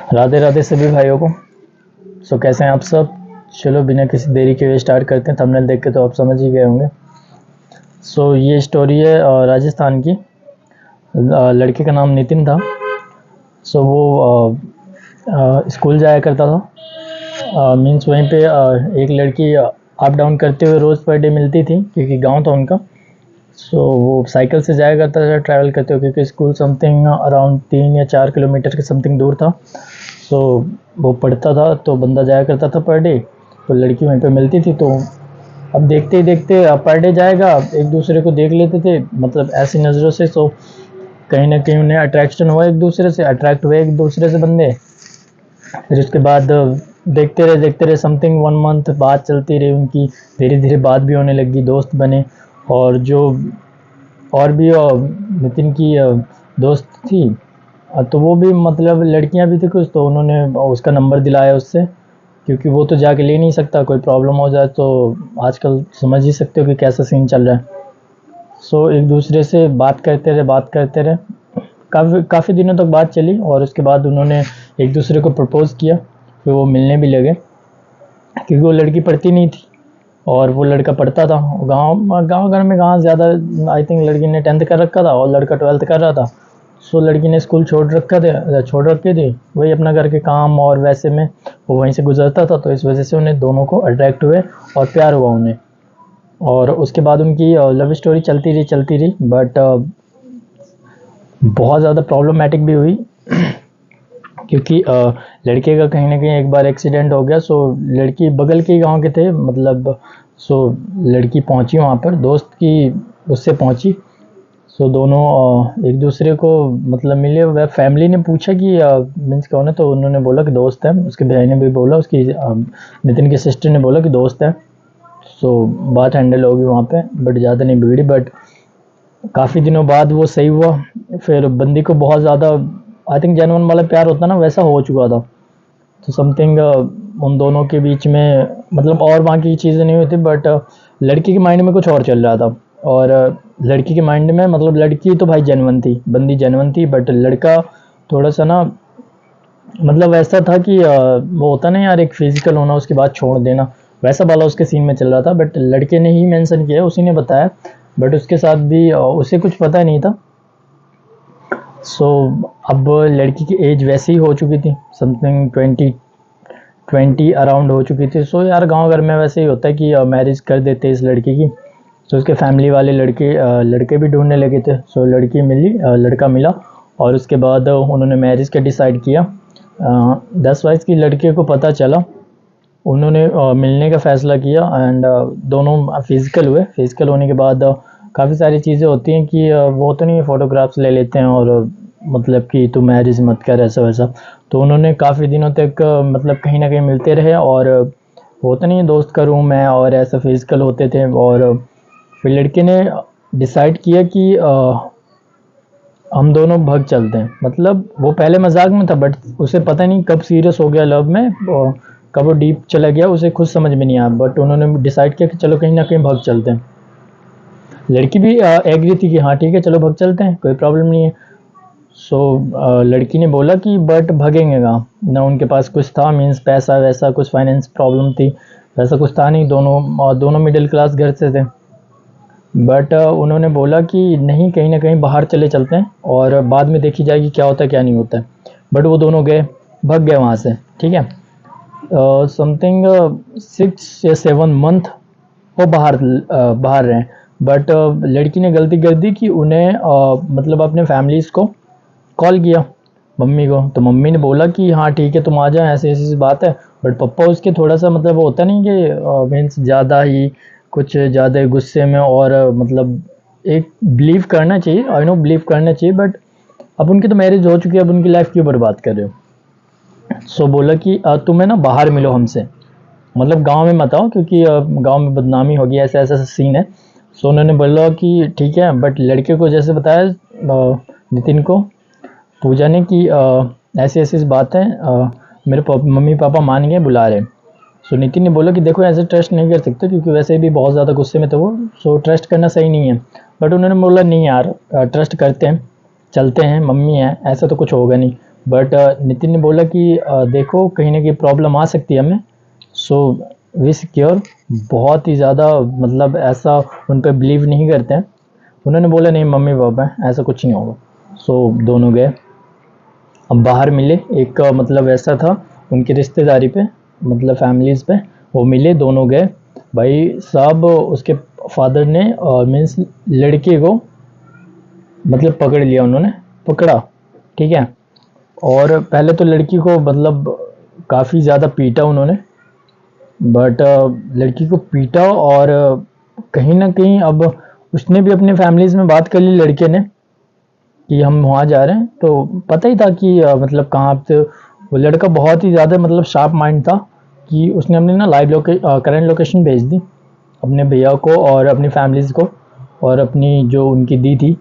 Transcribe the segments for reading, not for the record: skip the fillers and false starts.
राधे राधे सभी भाइयों को। कैसे हैं आप सब। चलो बिना किसी देरी के स्टार्ट करते हैं। थंबनेल देख के तो आप समझ ही गए होंगे। ये स्टोरी है राजस्थान की। लड़के का नाम नितिन था। वो स्कूल जाया करता था। मीन्स वहीं पे एक लड़की अप डाउन करते हुए रोज़ पर डे मिलती थी, क्योंकि गांव था उनका। वो साइकिल से जाया करता था ट्रैवल करते हुए, क्योंकि स्कूल समथिंग अराउंड 3 या 4 किलोमीटर के समथिंग दूर था। सो वो पढ़ता था तो बंदा जाया करता था पर डे, तो लड़की वहीं पे मिलती थी। तो अब देखते ही देखते पर डे जाएगा, एक दूसरे को देख लेते थे, मतलब ऐसी नज़रों से। कहीं ना कहीं उन्हें अट्रैक्शन हुआ, एक दूसरे से अट्रैक्ट हुए एक दूसरे से बंदे। फिर उसके बाद देखते रहे समथिंग 1 मंथ बात चलती रही उनकी। धीरे धीरे बात भी होने लगी, दोस्त बने। और जो और भी नितिन की दोस्त थी, तो वो भी मतलब लड़कियां भी थी कुछ, तो उन्होंने उसका नंबर दिलाया उससे, क्योंकि वो तो जाके ले नहीं सकता, कोई प्रॉब्लम हो जाए तो। आजकल समझ ही सकते हो कि कैसा सीन चल रहा है। एक दूसरे से बात करते रहे। काफ़ी दिनों तक बात चली, और उसके बाद उन्होंने एक दूसरे को प्रपोज़ किया। फिर वो मिलने भी लगे, क्योंकि वो लड़की पढ़ती नहीं थी और वो लड़का पढ़ता था। गांव घर में कहाँ ज़्यादा, आई थिंक लड़की ने 10th कर रखा था और लड़का 12th कर रहा था। लड़की ने स्कूल छोड़ रखी थी, वही अपना घर के काम और वैसे में वो वहीं से गुजरता था। तो इस वजह से उन्हें दोनों को अट्रैक्ट हुए और प्यार हुआ उन्हें। और उसके बाद उनकी लव स्टोरी चलती रही, बट बहुत ज़्यादा प्रॉब्लमेटिक भी हुई। क्योंकि लड़के का कहीं ना कहीं एक बार एक्सीडेंट हो गया। लड़की बगल के गांव के थे, मतलब लड़की पहुंची वहां पर, दोस्त की उससे पहुंची। दोनों एक दूसरे को मतलब मिले। वह फैमिली ने पूछा कि मीन्स कौन है, तो उन्होंने बोला कि दोस्त है। उसके भाई ने भी बोला, उसकी नितिन की सिस्टर ने बोला कि दोस्त है। बात हैंडल होगी वहाँ पे, बट ज़्यादा नहीं बिगड़ी। बट काफ़ी दिनों बाद वो सही हुआ। फिर बंदी को बहुत ज़्यादा, आई थिंक जेन्युइन वाला प्यार होता ना, वैसा हो चुका था। तो समथिंग उन दोनों के बीच में, मतलब और बाकी चीज़ें नहीं हुई थी, बट लड़की के माइंड में कुछ और चल रहा था। और लड़की के माइंड में, मतलब लड़की तो भाई जेन्युइन थी, बंदी जेन्युइन थी, बट लड़का थोड़ा सा ना, मतलब ऐसा था कि वो होता ना यार, एक फिजिकल होना उसके बाद छोड़ देना, वैसा वाला उसके सीन में चल रहा था। बट लड़के ने ही मेंशन किया, उसी ने बताया। बट उसके साथ भी उसे कुछ पता नहीं था। अब लड़की की एज वैसे ही हो चुकी थी, समथिंग 20 अराउंड हो चुकी थी। यार गांव घर में वैसे ही होता है कि मैरिज कर देते इस लड़की की। उसके फैमिली वाले लड़के भी ढूंढने लगे थे। लड़की मिली, लड़का मिला, और उसके बाद उन्होंने मैरिज का डिसाइड किया। 10 22 की लड़के को पता चला, उन्होंने मिलने का फ़ैसला किया। एंड दोनों फिज़िकल हुए। फिज़िकल होने के बाद काफ़ी सारी चीज़ें होती हैं कि वो तो नहीं, फ़ोटोग्राफ्स ले लेते हैं और मतलब कि तू मैरिज मत कर, ऐसा वैसा। तो उन्होंने काफ़ी दिनों तक मतलब कहीं ना कहीं मिलते रहे। और वो तो नहीं, दोस्त का रूम है और ऐसा फिज़िकल होते थे। और फिर लड़के ने डिसाइड किया कि हम दोनों भाग चलते हैं। मतलब वो पहले मजाक में था, बट उसे पता नहीं कब सीरियस हो गया लव में, और कब वो डीप चला गया, उसे खुद समझ में नहीं आया। बट उन्होंने डिसाइड किया कि चलो कहीं ना कहीं भाग चलते हैं। लड़की भी एग्री थी कि हाँ ठीक है, चलो भाग चलते हैं, कोई प्रॉब्लम नहीं है। लड़की ने बोला कि बट भगेंगे कहाँ, ना उनके पास कुछ था, मीन्स पैसा वैसा कुछ, फाइनेंस प्रॉब्लम थी, वैसा कुछ था नहीं। दोनों मिडिल क्लास घर से थे। बट उन्होंने बोला कि नहीं, कहीं ना कहीं बाहर चले चलते हैं, और बाद में देखी जाएगी क्या होता है क्या नहीं होता है। बट वो दोनों भग गए वहाँ से, ठीक है। समथिंग 6 या 7 मंथ वो बाहर रहे। बट लड़की ने गलती कर दी कि उन्हें मतलब अपने फैमिलीज़ को कॉल किया, मम्मी को। तो मम्मी ने बोला कि हाँ ठीक है, तुम आ जाओ, ऐसी ऐसी बात है। बट पापा उसके थोड़ा सा, मतलब वो होता नहीं कि मीन्स ज़्यादा ही कुछ ज़्यादा गुस्से में, और मतलब एक बिलीव करना चाहिए, आई नो बिलीव करना चाहिए, बट अब उनकी तो मैरिज हो चुकी है, अब उनकी लाइफ क्यों बर्बाद कर रहे हो। बोला कि तुम्हें ना बाहर मिलो हमसे, मतलब गांव में मत आओ, क्योंकि गांव में बदनामी होगी, ऐसा ऐसा सीन है। उन्होंने बोला कि ठीक है। बट लड़के को जैसे बताया नितिन को, पूजा ने, कि ऐसी ऐसी बात है, मेरे मम्मी पापा मान गए, बुला रहे। नितिन ने बोला कि देखो ऐसे ट्रस्ट नहीं कर सकते, क्योंकि वैसे भी बहुत ज़्यादा गुस्से में थे वो। ट्रस्ट करना सही नहीं है। बट उन्होंने बोला नहीं यार, ट्रस्ट करते हैं, चलते हैं, मम्मी है, ऐसा तो कुछ होगा नहीं। बट नितिन ने बोला कि देखो कहीं ना कहीं प्रॉब्लम आ सकती है हमें, सो वी सिक्योर। बहुत ही ज़्यादा मतलब ऐसा उन पर बिलीव नहीं करते हैं। उन्होंने बोला नहीं मम्मी पापा हैं, ऐसा कुछ नहीं होगा। सो दोनों गए, अब बाहर मिले। एक मतलब ऐसा था उनकी रिश्तेदारी पे, मतलब फैमिलीज़ पे वो मिले, दोनों गए। भाई साहब उसके फादर ने मीन्स लड़के को मतलब पकड़ लिया, उन्होंने पकड़ा, ठीक है। और पहले तो लड़की को मतलब काफ़ी ज़्यादा पीटा उन्होंने, बट लड़की को पीटा। और कहीं ना कहीं अब उसने भी अपने फैमिलीज़ में बात कर ली लड़के ने कि हम वहाँ जा रहे हैं। तो पता ही था कि मतलब कहाँ पे। वो लड़का बहुत ही ज़्यादा मतलब शार्प माइंड था कि उसने अपनी ना लाइव करंट लोकेशन भेज दी अपने भैया को और अपनी फैमिलीज़ को और अपनी जो उनकी दी थी।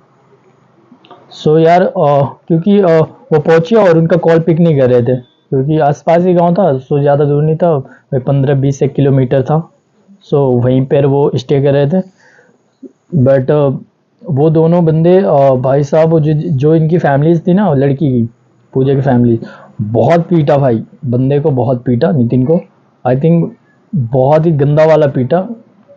सो यार क्योंकि वो पहुंचे और उनका कॉल पिक नहीं कर रहे थे, क्योंकि आसपास ही गांव था, सो ज़्यादा दूर नहीं था, वही 15-20 एक किलोमीटर था। सो वहीं पर वो स्टे कर रहे थे। बट वो दोनों बंदे भाई साहब वो जो इनकी फैमिलीज थी ना लड़की की, पूजा की फैमिली, बहुत पीटा भाई बंदे को, बहुत पीटा नितिन को। आई थिंक बहुत ही गंदा वाला पीटा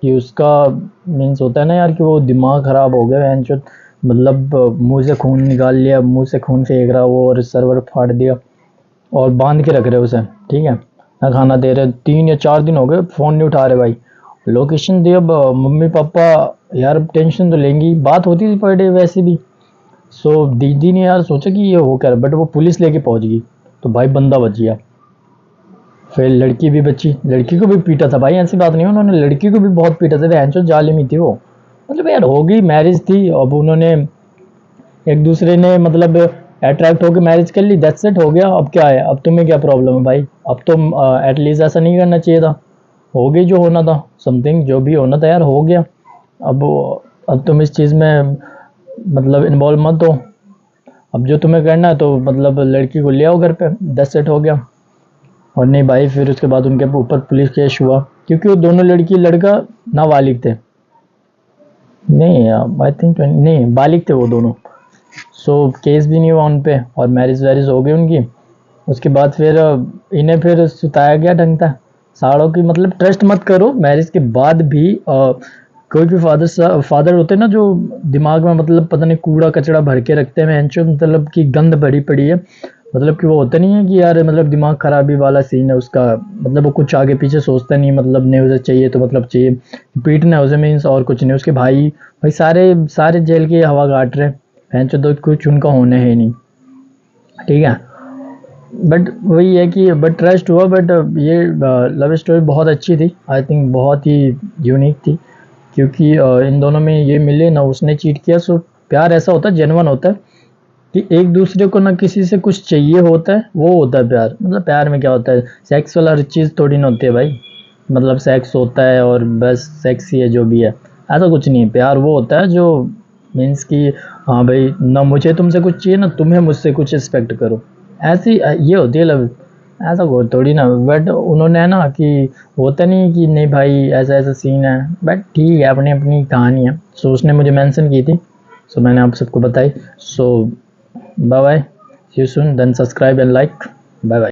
कि उसका मीन्स होता है ना यार कि वो दिमाग ख़राब हो गया बहनचोद। मतलब मुंह से खून निकाल लिया, मुंह से खून फेंक रहा वो, और सर्वर फाड़ दिया और बांध के रख रहे उसे, ठीक है ना, खाना दे रहे। 3 या 4 दिन हो गए, फ़ोन नहीं उठा रहे भाई। लोकेशन दी, अब मम्मी पापा यार टेंशन तो लेंगी, बात होती थी पर डे वैसे भी। सो दीदी ने यार सोचा कि ये हो कर, बट वो पुलिस लेके पहुंच गई, तो भाई बंदा बच गया। फिर लड़की भी बची, लड़की को भी पीटा था भाई, ऐसी बात नहीं, उन्होंने लड़की को भी बहुत पीटा था, बहनचोद जालिम थी वो। मतलब यार हो गई मैरिज थी, अब उन्होंने एक दूसरे ने मतलब अट्रैक्ट होकर मैरिज कर ली, दैट्स इट, हो गया। अब क्या है, अब तुम्हें क्या प्रॉब्लम है भाई? अब तो एटलीस्ट ऐसा नहीं करना चाहिए था। हो गई जो होना था, समथिंग जो भी होना था यार हो गया। अब अब तुम इस चीज़ में मतलब इन्वॉल्व मत हो। अब जो तुम्हें करना है तो मतलब लड़की को ले आओ घर पे, 10 सेट हो गया। और नहीं भाई, फिर उसके बाद उनके ऊपर पुलिस केस हुआ, क्योंकि वो दोनों लड़की लड़का नाबालिग थे। नहीं आई थिंक नहीं, बालिग थे वो दोनों। सो केस भी नहीं हुआ उन पे और मैरिज वैरिज हो गई उनकी। उसके बाद फिर इन्हें फिर सुताया गया ढंग था साड़ों की। मतलब ट्रस्ट मत करो, मैरिज के बाद भी कोई भी फादर होते हैं ना जो दिमाग में मतलब पता नहीं कूड़ा कचड़ा भर के रखते हैं, मतलब कि गंद भरी पड़ी है। मतलब कि वो होता नहीं है कि यार मतलब दिमाग खराबी वाला सीन है उसका, मतलब वो कुछ आगे पीछे सोचता नहीं, मतलब नहीं उसे चाहिए तो मतलब चाहिए, पीटना है उसे मीन्स, और कुछ नहीं। उसके भाई भाई सारे सारे जेल की हवा काट रहे हैं, तो कुछ उनका होने है नहीं, ठीक है। बट वही है कि बट ट्रस्ट हुआ। बट ये लव स्टोरी बहुत अच्छी थी, आई थिंक बहुत ही यूनिक थी, क्योंकि इन दोनों में ये मिले ना, उसने चीट किया। सो प्यार ऐसा होता है, जेन्युइन होता है कि एक दूसरे को ना किसी से कुछ चाहिए होता है, वो होता है प्यार। मतलब प्यार में क्या होता है, सेक्स वाला हर चीज़ थोड़ी ना होती है भाई। मतलब सेक्स होता है और बस सेक्स ही है जो भी है, ऐसा कुछ नहीं है। प्यार वो होता है जो मीन्स कि हाँ भाई, ना मुझे तुमसे कुछ चाहिए ना तुम्हें मुझसे कुछ एक्सपेक्ट करो, ऐसी ये होती है लव। ऐसा को थोड़ी ना, बट उन्होंने है ना कि होता नहीं कि नहीं भाई ऐसा ऐसा सीन है, बट ठीक है अपनी अपनी कहानी है। सो उसने मुझे मेंशन की थी, सो मैंने आप सबको बताई। So bye bye, see you soon, then subscribe and like, bye bye.